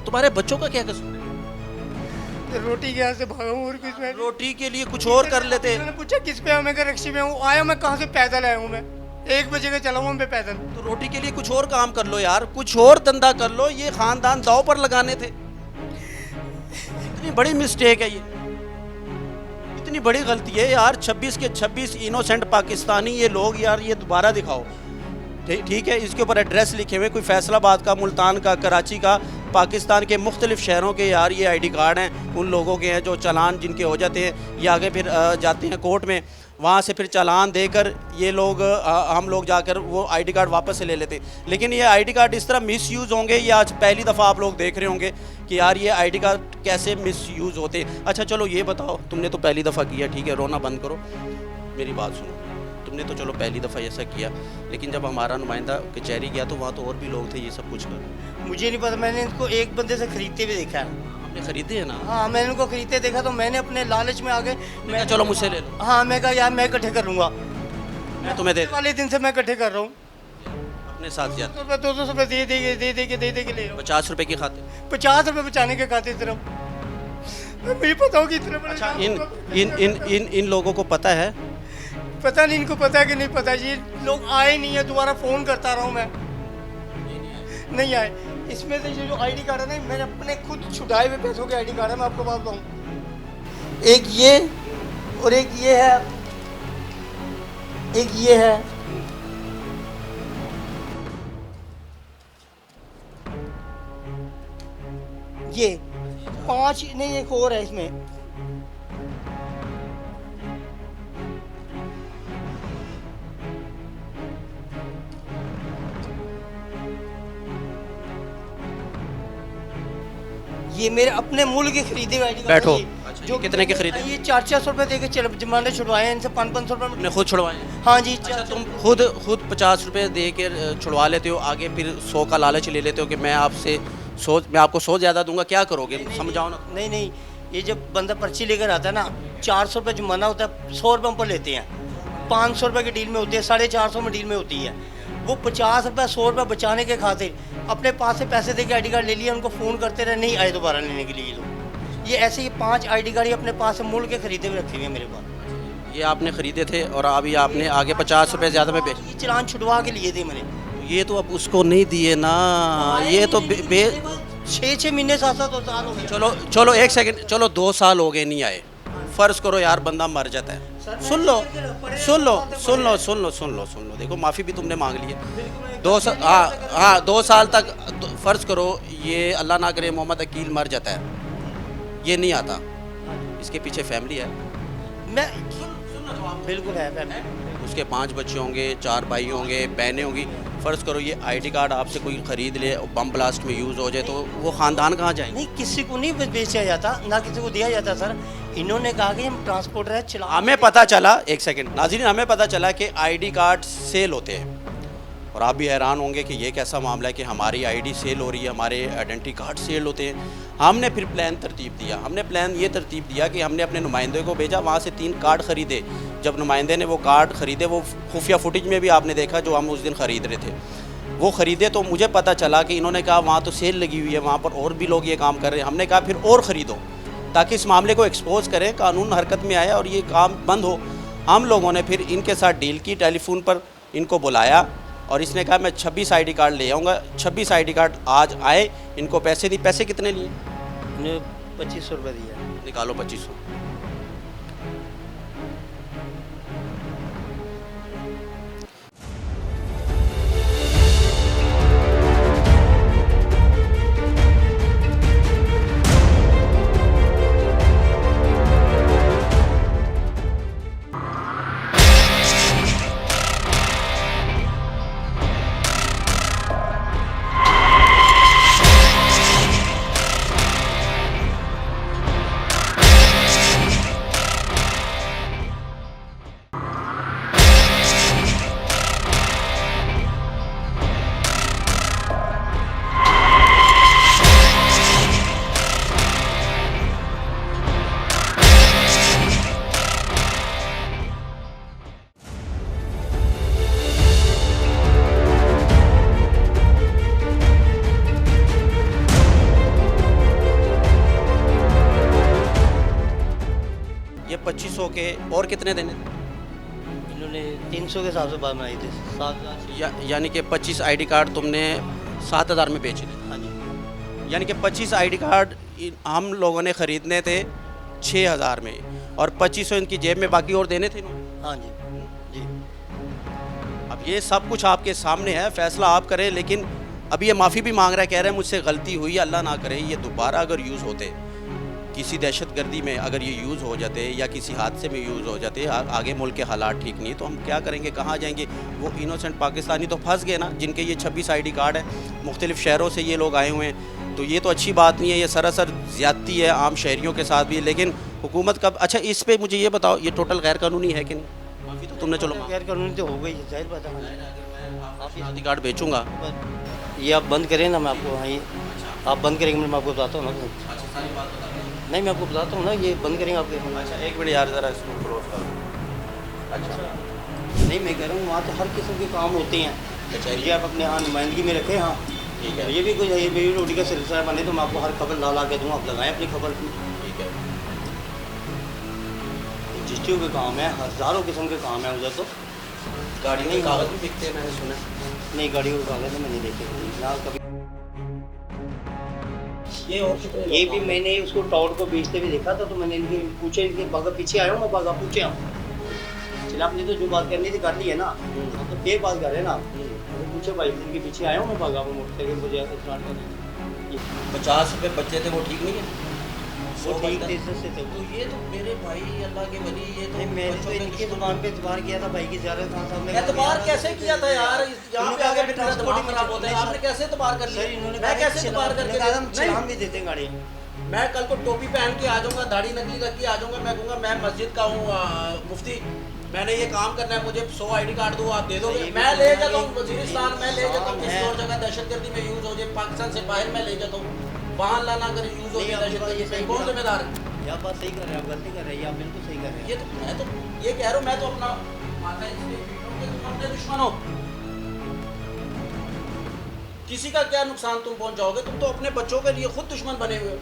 तुम्हारे बच्चों का क्या कसूर है? रोटी के यहाँ से भागा हूँ और कुछ मैं। रोटी के लिए कुछ और कर लेते। मैंने पूछा किस पे? मैं रिक्शे में हूँ। आया मैं कहाँ से? पैदल आया हूँ मैं, 1 बजे का चला हूँ मैं पैदल। तो रोटी के लिए कुछ और काम कर लो यार, कुछ और धंधा कर लो। ये खानदान दाव पर लगाने थे। इतनी बड़ी मिस्टेक है ये, इतनी बड़ी गलती है यार। 26 के 26 इनोसेंट पाकिस्तानी ये लोग यार, ये दोबारा दिखाओ। ठीक है, इसके ऊपर एड्रेस लिखे हुए, कोई फैसलाबाद का, मुल्तान का, कराची का, पाकिस्तान के मुख्तलिफ शहरों के यार ये आईडी कार्ड हैं उन लोगों के हैं जो चालान जिनके हो जाते हैं, ये आगे फिर जाते हैं कोर्ट में, वहाँ से फिर चालान देकर ये लोग हम लोग जाकर वो आईडी कार्ड वापस से ले लेते हैं। लेकिन ये आईडी कार्ड इस तरह मिसयूज़ होंगे, ये आज पहली दफ़ा आप लोग देख रहे होंगे कि यार ये आईडी कार्ड कैसे मिसयूज़ होते हैं। अच्छा चलो ये बताओ, तुमने तो पहली दफ़ा किया, ठीक है, रोना बंद करो, मेरी बात सुनो। तुमने तो चलो पहली दफ़ा ऐसा किया, लेकिन जब हमारा नुमाइंदा कचहरी गया तो वहाँ तो और भी लोग थे ये सब कुछ कर। मुझे नहीं पता, मैंने इनको एक बंदे से खरीदते हुए देखा है। आपने खरीदे है ना? हाँ, मैंने उनको खरीदते देखा तो मैंने अपने लालच में आगे मैं चलो मुझसे ले लो। हाँ, मैं कहा यार मैं इकट्ठे कर लूँगा, मैं तुम्हें दे वाले दिन से मैं इकट्ठे कर रहा हूँ। अपने साथ जाते 200 रुपये दे दे के ले रहा हूँ। 50 रुपए की खाते। 50 रुपये बचाने के खातिर सिर्फ। मुझे पता हो कि इतने बड़े अच्छा इन लोगों को पता है? पता नहीं इनको पता है कि नहीं पता। ये लोग आए नहीं है, दोबारा फ़ोन करता रहा हूँ मैं, नहीं आए। इसमें से ये जो आईडी कार्ड है ना, मैंने अपने खुद छुटाए हुए पैसों के आईडी कार्ड है, मैं आपको बात बताऊँ। एक ये और एक ये है, एक ये है। ये 5 नहीं, एक और है इसमें। ये मेरे अपने मूल के खरीदे हुए आईडी कार्ड। बैठो। अच्छा, जो कितने के खरीदे? ये 400 रुपये दे के जमाने छुड़वाए हैं इनसे, 500 रुपये आपने खुद छुड़वाए? हाँ जी। अच्छा, तुम खुद 50 रुपए दे के छुड़वा लेते हो, आगे फिर 100 का लालच ले लेते हो कि मैं आपको 100 ज़्यादा दूंगा, क्या करोगे? समझाओ ना। नहीं, ये जब बंदा पर्ची लेकर आता है ना, 400 रुपये जुर्माना होता है, 100 रुपये हम पर लेते हैं, 500 रुपये की डील में होती है, 450 में डील में होती है। वो 50 रुपये 100 रुपये बचाने के खातिर अपने पास से पैसे दे के आईडी कार्ड ले लिया, उनको फ़ोन करते रहे, नहीं आए दोबारा लेने के लिए लोग। ये ऐसे ही 5 आईडी कार्ड अपने पास से मूल के खरीदे हुए रखे हुए हैं मेरे पास। ये आपने खरीदे थे और अभी आपने आगे 50 रुपए ज़्यादा में बेच। ये चलान छुड़वा के लिए थे मैंने। ये तो अब उसको नहीं दिए ना, ये तो 6 महीने 7 साल हो गए। चलो 1 सेकंड, चलो 2 साल हो गए नहीं आए, फ़र्ज़ करो यार बंदा मर जाता है। सुन लो, देखो माफ़ी भी तुमने मांग ली है। 2 साल तक फ़र्ज़ करो ये अल्लाह ना करे मोहम्मद अकील मर जाता है, ये नहीं आता, इसके पीछे फैमिली है। मैं बिल्कुल है फैमिली। उसके 5 बच्चे होंगे, 4 भाई होंगे, बहनें होंगी। फ़र्ज़ करो ये आईडी कार्ड आपसे कोई ख़रीद ले, बम ब्लास्ट में यूज़ हो जाए तो वो ख़ानदान कहाँ जाएंगे? नहीं, किसी को नहीं बेचा जाता, ना किसी को दिया जाता सर। इन्होंने कहा कि हम ट्रांसपोर्टर है, चला। हमें पता चला, 1 सेकंड नाज़रीन, हमें पता चला कि आईडी कार्ड सेल होते हैं और आप भी हैरान होंगे कि ये कैसा मामला है कि हमारी आईडी सेल हो रही है, हमारे आइडेंटिटी कार्ड सेल होते हैं। हमने फिर प्लान तरतीब दिया, हमने प्लान ये तरतीब दिया कि हमने अपने नुमाइंदे को भेजा, वहाँ से 3 कार्ड ख़रीदे। जब नुमाइंदे ने वो कार्ड ख़रीदे, वो खुफिया फुटेज में भी आपने देखा जो हम उस दिन ख़रीद रहे थे, वो ख़रीदे, तो मुझे पता चला कि इन्होंने कहा वहाँ तो सेल लगी हुई है, वहाँ पर और भी लोग ये काम कर रहे हैं। हमने कहा फिर और ख़रीदो ताकि इस मामले को एक्सपोज करें, कानून हरकत में आया और ये काम बंद हो। हम लोगों ने फिर इनके साथ डील की, टेलीफोन पर इनको बुलाया और इसने कहा मैं 26 आईडी कार्ड ले आऊँगा। 26 आईडी कार्ड आज आए, इनको पैसे दी। पैसे कितने लिए? 2500 रुपये दिया। निकालो 2500। ये 2500 के और कितने देने थे? इन्होंने 300 के हिसाब से बात बनाई थी 7,000। यानी कि 25 आईडी कार्ड तुमने 7,000 में बेचे थे। हाँ जी। यानी कि 25 आईडी कार्ड हम लोगों ने ख़रीदने थे 6,000 में, और 2500 इनकी जेब में, बाकी और देने थे इन्होंने। हाँ जी जी। अब ये सब कुछ आपके सामने है, फैसला आप करें। लेकिन अभी ये माफ़ी भी मांग रहा है, कह रहा है मुझसे गलती हुई, अल्लाह ना करे ये दोबारा अगर यूज़ होते, किसी दहशतगर्दी में अगर ये यूज़ हो जाते या किसी हादसे में यूज़ हो जाते, आगे मुल्क के हालात ठीक नहीं, तो हम क्या करेंगे, कहाँ जाएंगे? वो इनोसेंट पाकिस्तानी तो फंस गए ना, जिनके ये 26 आईडी कार्ड है, मुख्तलिफ़ शहरों से ये लोग आए हुए हैं। तो ये तो अच्छी बात नहीं है, ये सरासर ज़्यादती है आम शहरियों के साथ भी। लेकिन हुकूमत कब, अच्छा इस पे मुझे ये बताओ, ये टोटल गैर कानूनी है कि नहीं? माफ़ी तो तुमने चलो गैर कानूनी तो हो गई, जाहिर बात है। आप आईडी कार्ड बेचूंगा, ये आप बंद करें ना, मैं आपको, हाँ ये आप बंद करेंगे, मैं आपको बताता हूँ ना। नहीं, मैं आपको बताता हूँ ना, ये बंद करेंगे आपके। अच्छा एक मिनट यार, ज़रा इसको क्लोज करो। अच्छा नहीं, मैं कह रहा हूँ वहाँ तो हर किस्म के काम होते हैं। अच्छा, ये आप अपने यहाँ नुमाइंदगी में रखें। हाँ ठीक है। ये भी कुछ है, ये मेरी रोटी का सिलसिला बने तो मैं आपको हर खबर ला के दूँ, आप लगाएं अपनी खबर। ठीक है। रजिस्ट्रियों के काम है, हज़ारों किस्म के काम है उधर तो। गाड़ी में कागज़ भी बिकते हैं मैंने सुना। नहीं, गाड़ियों के कागज़ तो मैंने देखे ना कभी। ये और कितने ये भी मैंने उसको टाउट को बेचते हुए देखा था, तो मैंने इनके पूछे, इनके बागा पीछे आया हूँ मैं, बागा पूछे हूँ। चला, आपने तो जो बात करनी थी कर ली है ना, तो फिर बात कर रहे हैं ना आप। पूछे भाई, इनके पीछे आया हूँ मैं, बागा में मोटरसाइकिल मुझे स्टार्ट करने। 50 रुपये बच्चे थे, वो ठीक नहीं है? वो ठीक थे से थे। तो ये तो मेरे भाई अल्लाह के वली, ये तो नहीं, मैंने तो इनकी दुकान पे एतबार किया था भाई की ज़्यारत खान साहब ने। एतबार कैसे किया था यार? यहाँ पे आके मेरा दिमाग खराब होता है। आपने कैसे एतबार कर लिया? सर, इन्होंने मैं कैसे एतबार करके हम नहीं, चलान भी देते हैं गाड़ी। मैं कल को टोपी पहन के आ जाऊंगा, दाढ़ी नकली रख के आ जाऊंगा, मैं कहूँगा मैं मस्जिद का हूँ मुफ्ती, मैंने ये काम करना है, मुझे 100 आईडी कार्ड दो, आप दे दोगे? मैं ले जाता हूँ वजीरिस्तान, मैं ले जाता हूँ किसी और जगह दहशतगर्दी में यूज़ हो जाए, पाकिस्तान से बाहर मैं ले जाता हूँ, वहाँ अल्लाह ना करे यूज़ हो जाए दहशतगर्दी से, कौन जिम्मेदार है? आप बात सही कर रहे हैं, आप गलती कर रहे हैं, आप बिल्कुल सही कर रहे हैं। ये तो मैं तो ये कह रहा हूँ, मैं तो अपना मानता है इसलिए कि तुम अपने दुश्मन हो, किसी का क्या नुकसान तुम पहुंचाओगे? तुम तो अपने बच्चों के लिए खुद दुश्मन बने हुए हो।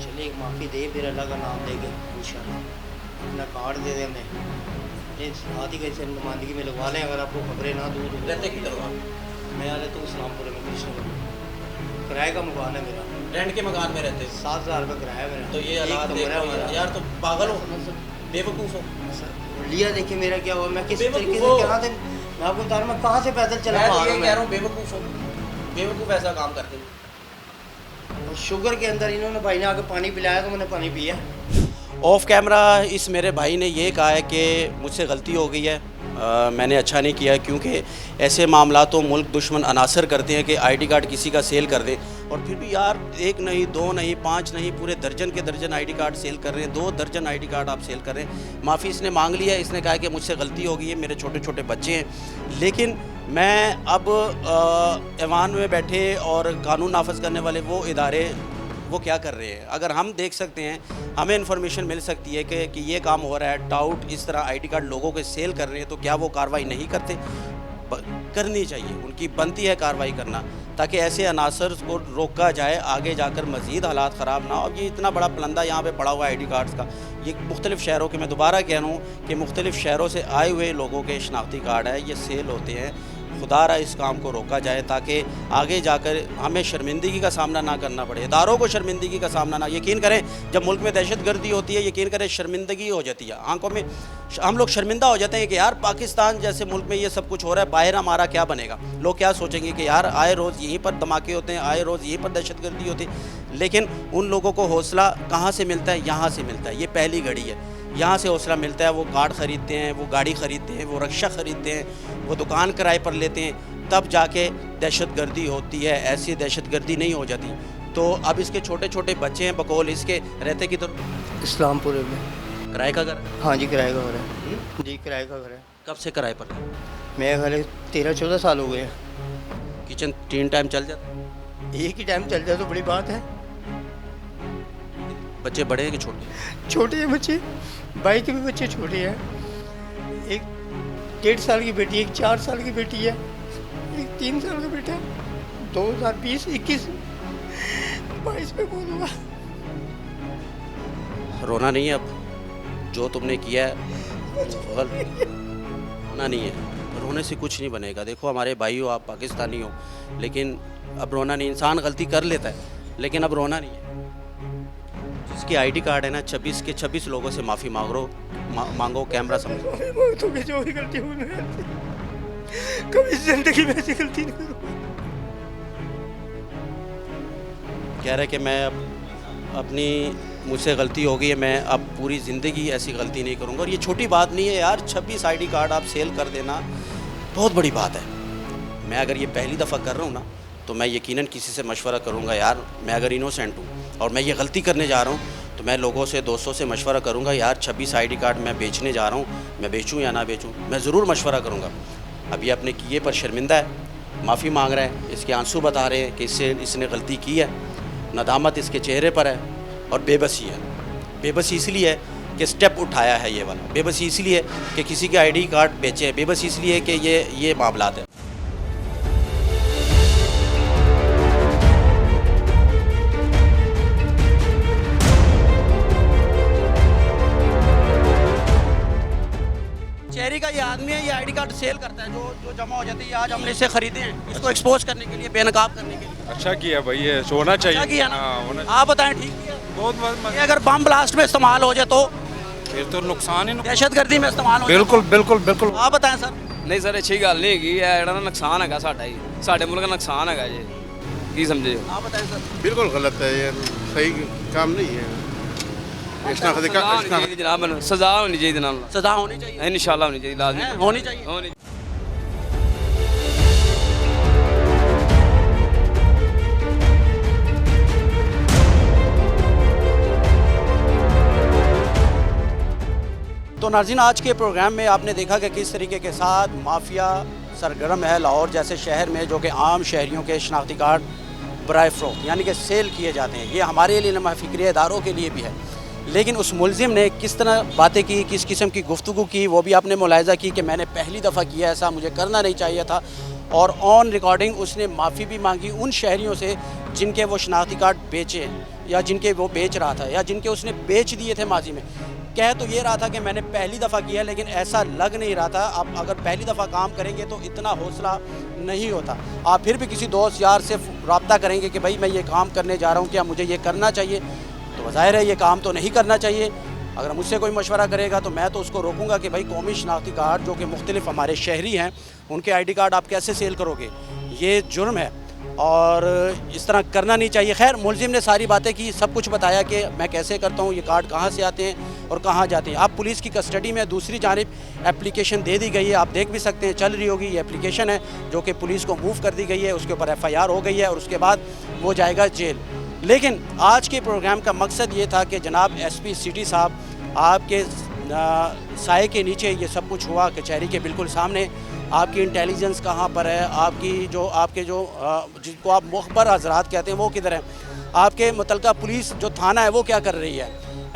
चलिए, एक माफ़ी दे, फिर अल्लाह का नाम लेंगे इंशाल्लाह। अपना कार्ड दे दें हमें, आदि कैसे नुमाइंदगी में लगवा लें, अगर आपको खबरें ना दूर रहते की तरह मैं आ रहता हूँ इस्लामपुर में, कृष्णपुर, किराए का मकान है मेरा, रेंट के मकान में रहते। 7,000 रुपये किराया है मेरा। तो ये एक हालात कमरा है देखो हमारा। यार, तो पागल हो, बेवकूफ़ हो। लिया देखिए मेरा क्या हुआ, मैं किस बेवकूफ़ तरीके हो। से कहाँ से, मैं आपको बता रहा हूँ मैं कहाँ से पैदल चला मैं तो पा ये रहा कह रहा हूँ। हूँ बेवकूफ़ हो, बेवकूफ़ ऐसा काम करते हैं। और शुगर के अंदर इन्होंने भाई ने आके पानी पिलाया तो मैंने पानी पिया। ऑफ कैमरा इस मेरे भाई ने ये कहा है कि मुझसे गलती हो गई है, मैंने अच्छा नहीं किया, क्योंकि ऐसे मामला तो मुल्क दुश्मन अनासर करते हैं कि आईडी कार्ड किसी का सेल कर दें, और फिर भी यार 1 नहीं 2 नहीं 5 नहीं पूरे दर्जन के दर्जन आईडी कार्ड सेल कर रहे हैं, 2 दर्जन आईडी कार्ड आप सेल कर रहे हैं। माफ़ी इसने मांग लिया, इसने कहा कि मुझसे गलती हो गई है, मेरे छोटे छोटे बच्चे हैं। लेकिन मैं अब ऐवान में बैठे और कानून नाफज करने वाले वो इदारे वो क्या कर रहे हैं, अगर हम देख सकते हैं, हमें इन्फॉर्मेशन मिल सकती है कि ये काम हो रहा है, टाउट इस तरह आईडी कार्ड लोगों के सेल कर रहे हैं, तो क्या वो कार्रवाई नहीं करते? करनी चाहिए, उनकी बनती है कार्रवाई करना, ताकि ऐसे अनासर को रोका जाए, आगे जाकर मज़ीद हालात ख़राब ना हो। अब ये इतना बड़ा पलंदा यहाँ पे पड़ा हुआ है आईडी कार्ड्स का, ये मुख्तलिफ़ शहरों के, मैं दोबारा कह रहा हूँ कि मुख्तलिफ़ शहरों से आए हुए लोगों के शनाख्ती कार्ड है, ये सेल होते हैं। खुदारा इस काम को रोका जाए ताकि आगे जाकर हमें शर्मिंदगी का सामना ना करना पड़े, इदारों को शर्मिंदगी का सामना ना। यकीन करें, जब मुल्क में दहशतगर्दी होती है, यकीन करें शर्मिंदगी हो जाती है, आंखों में हम लोग शर्मिंदा हो जाते हैं कि यार पाकिस्तान जैसे मुल्क में ये सब कुछ हो रहा है, बाहर हमारा क्या बनेगा? लोग क्या सोचेंगे कि यार आए रोज़ यहीं पर धमाके होते हैं, आए रोज़ यहीं पर दहशतगर्दी होती है। लेकिन उन लोगों को हौसला कहाँ से मिलता है? यहाँ से मिलता है, ये पहली घड़ी है, यहाँ से हौसला मिलता है। वो कार्ड ख़रीदते हैं, वो गाड़ी ख़रीदते हैं, वो रक्षा ख़रीदते हैं, वो दुकान किराए पर लेते हैं, तब जाके दहशतगर्दी होती है। ऐसी दहशतगर्दी नहीं हो जाती। तो अब इसके छोटे छोटे बच्चे हैं, बकौल इसके रहते की तो इस्लामपुर में किराए का घर? हाँ जी, किराए का घर है जी, किराए का घर है। कब से किराए पर? मेरे घर 13-14 साल हो गए। किचन 3 टाइम चल जाता? एक ही टाइम चल जाए तो बड़ी बात है। बच्चे बड़े हैं कि छोटे? छोटे हैं बच्चे, भाई के भी बच्चे छोटे हैं। एक 1.5 साल की बेटी, एक 4 साल की बेटी है, एक 3 साल का बेटा। 2020-21-22 में बोल हुआ। रोना नहीं है अब, जो तुमने किया है गलत, रोना नहीं है, रोने से कुछ नहीं बनेगा। देखो हमारे भाई हो, आप पाकिस्तानी हो, लेकिन अब रोना नहीं, इंसान गलती कर लेता है लेकिन अब रोना नहीं है। जिसकी आईडी कार्ड है ना 26 के 26 लोगों से माफ़ी मांगो, कैमरा समझो। तुम्हें जो भी गलती हो कभी जिंदगी में ऐसी गलती नहीं करूँ। कह रहे कि मैं अब अपनी मुझसे गलती हो गई है, मैं अब पूरी ज़िंदगी ऐसी गलती नहीं करूँगा। और ये छोटी बात नहीं है यार, 26 आईडी कार्ड आप सेल कर देना बहुत बड़ी बात है। मैं अगर ये पहली दफ़ा कर रहा हूँ ना तो मैं यकीनन किसी से मशवरा करूँगा, यार मैं अगर इनोसेंट हूँ और मैं ये गलती करने जा रहा हूँ तो मैं लोगों से, दोस्तों से मशवरा करूँगा, यार 26 आईडी कार्ड मैं बेचने जा रहा हूँ, मैं बेचूँ या ना बेचूँ, मैं ज़रूर मशवरा करूँगा। अब ये अपने किए पर शर्मिंदा है, माफ़ी मांग रहा है, इसके आंसू बता रहे हैं कि इसने गलती की है, नदामत इसके चेहरे पर है और बेबसी है। बेबसी इसलिए है कि स्टेप उठाया है ये वाला, बेबसी इसलिए कि किसी के आईडी कार्ड बेचे, बेबसी इसलिए कि ये मामलात है। चेहरी का ये आदमी है, ये आईडी कार्ड सेल करता है, जो जमा हो जाती है। आज हमने इसे खरीदे हैं, इसको एक्सपोज करने के लिए, बेनकाब करने के लिए। अच्छा किया भाई, ये होना चाहिए। अच्छा किया ना? हाँ, होना आप बताएं ठीक किया? बहुत ये अगर बम ब्लास्ट में इस्तेमाल हो जाए तो फिर तो नुकसान ही दहशतगर्दी में इस्तेमाल हो जाए बिल्कुल बिल्कुल बिल्कुल। आप बताएं सर। नहीं सर, अच्छी गल नहीं हैगी, ਇਹ ਜਿਹੜਾ ਨਾ ਨੁਕਸਾਨ ਹੈਗਾ ਸਾਡਾ ਹੀ, ਸਾਡੇ ਮੁਲਕ ਦਾ ਨੁਕਸਾਨ ਹੈਗਾ ਜੀ, ਕੀ ਸਮਝੇ ਹੋ? आप बताएं सर। बिल्कुल गलत है, ये सही काम नहीं है। सजा होनी चाहिए जनाब, सजा होनी चाहिए जनाब, सजा होनी चाहिए, इंशाल्लाह होनी चाहिए, लाजमी होनी चाहिए। होनी। तो नाज़रीन, आज के प्रोग्राम में आपने देखा कि किस तरीके के साथ माफिया सरगर्म है लाहौर जैसे शहर में, जो कि आम शहरियों के शनाख्ती कार्ड बराए फ़रोख्त यानी कि सेल किए जाते हैं। ये हमारे लिए नमा फ़िक्री इदारों के लिए भी है, लेकिन उस मुलजिम ने किस तरह बातें की, किस किस्म की गुफ्तगू की, वो भी आपने मुलाहिज़ा की कि मैंने पहली दफ़ा किया, ऐसा मुझे करना नहीं चाहिए था। और ऑन रिकॉर्डिंग उसने माफ़ी भी मांगी उन शहरियों से जिनके वो शनाख्ती कार्ड बेचे या जिनके वो बेच रहा था या जिनके उसने बेच दिए थे माजी में। कह तो ये रहा था कि मैंने पहली दफ़ा किया, लेकिन ऐसा लग नहीं रहा था। आप अगर पहली दफ़ा काम करेंगे तो इतना हौसला नहीं होता। आप फिर भी किसी दोस्त यार से रब्ता करेंगे कि भाई मैं ये काम करने जा रहा हूँ, क्या मुझे ये करना चाहिए, तो ज़ाहिर है ये काम तो नहीं करना चाहिए। अगर मुझसे कोई मशवरा करेगा तो मैं तो उसको रोकूंगा कि भाई कौमी शनाख्ती कार्ड जो कि मुख्तलिफ हमारे शहरी हैं उनके आईडी कार्ड आप कैसे सेल करोगे, ये जुर्म है और इस तरह करना नहीं चाहिए। खैर, मुलजिम ने सारी बातें की, सब कुछ बताया कि मैं कैसे करता हूँ, ये कार्ड कहाँ से आते हैं और कहाँ जाते हैं। आप पुलिस की कस्टडी में दूसरी जानिब एप्लीकेशन दे दी गई है, आप देख भी सकते हैं, चल रही होगी ये एप्लीकेशन है जो कि पुलिस को मूव कर दी गई है, उसके ऊपर FIR हो गई है और उसके बाद वो जाएगा जेल। लेकिन आज के प्रोग्राम का मकसद ये था कि जनाब SP सिटी साहब आपके साए के नीचे ये सब कुछ हुआ, कचहरी के बिल्कुल सामने। आपकी इंटेलिजेंस कहाँ पर है, आपके जो जिनको आप मुखबर हजरात कहते हैं वो किधर है, आपके मुतलका पुलिस जो थाना है वो क्या कर रही है,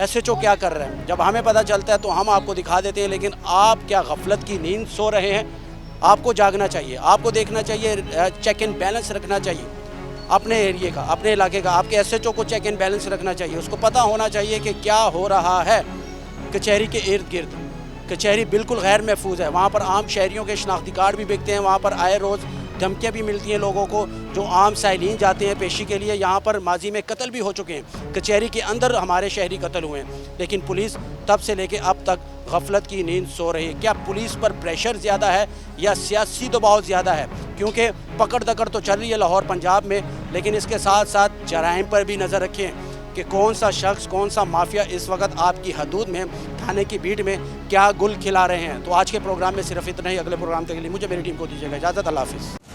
SHO क्या कर रहे हैं। जब हमें पता चलता है तो हम आपको दिखा देते हैं, लेकिन आप क्या गफलत की नींद सो रहे हैं? आपको जागना चाहिए, आपको देखना चाहिए, चेक एंड बैलेंस रखना चाहिए अपने एरिए का, अपने इलाके का। आपके SHO को चेक एंड बैलेंस रखना चाहिए, उसको पता होना चाहिए कि क्या हो रहा है कचहरी के इर्द गिर्द। कचहरी बिल्कुल गैर महफूज है, वहाँ पर आम शहरियों के शनाख्ती कार्ड भी बिकते हैं, वहाँ पर आए रोज़ धमकियाँ भी मिलती हैं लोगों को जो आम साइलिन जाते हैं पेशी के लिए। यहाँ पर माजी में कत्ल भी हो चुके हैं, कचहरी के अंदर हमारे शहरी कत्ल हुए हैं, लेकिन पुलिस तब से लेके अब तक गफलत की नींद सो रही है। क्या पुलिस पर प्रेशर ज़्यादा है या सियासी दबाव ज़्यादा है? क्योंकि पकड़ दकड़ तो चल रही है लाहौर पंजाब में, लेकिन इसके साथ साथ जराइम पर भी नज़र रखें कि कौन सा शख्स, कौन सा माफिया इस वक्त आपकी हदूद में, थाने की भीड़ में क्या गुल खिला रहे हैं। तो आज के प्रोग्राम में सिर्फ इतना ही। अगले प्रोग्राम तक के लिए मुझे मेरी टीम को दीजिएगा इजाज़त। अल्लाह हाफ़िज़।